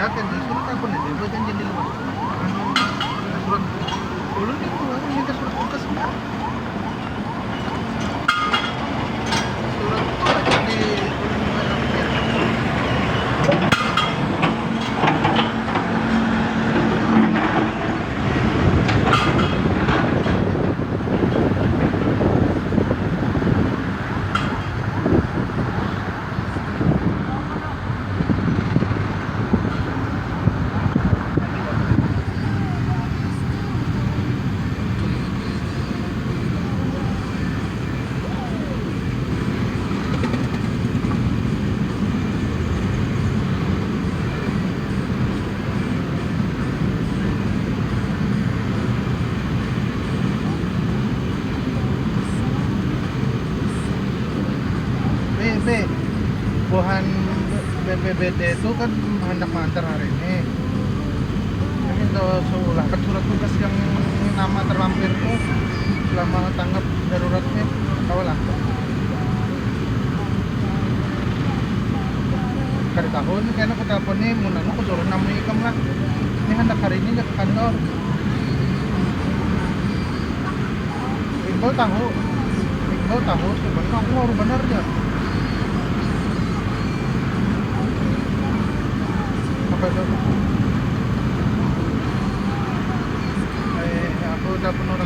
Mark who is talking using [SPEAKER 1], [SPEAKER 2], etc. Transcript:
[SPEAKER 1] akin, surat apa nih? Dia buat janji di luar. Surat ulun itu, minta surat tugas enggak? Surat jadi B, buhan BPBD itu kan hendak mengantar hari ini. Ini ulah kan surat tugas yang nama terlampir tuh selama tanggap daruratnya, tahu lah. Kali tahun kayaknya aku telepon nih, mau nanya aku suruh namu ikam lah. Ini hendak hari ini ke kantor. Iqbal tahu, sebenarnya aku baru benar ya. Apa itu? Aku telepon orang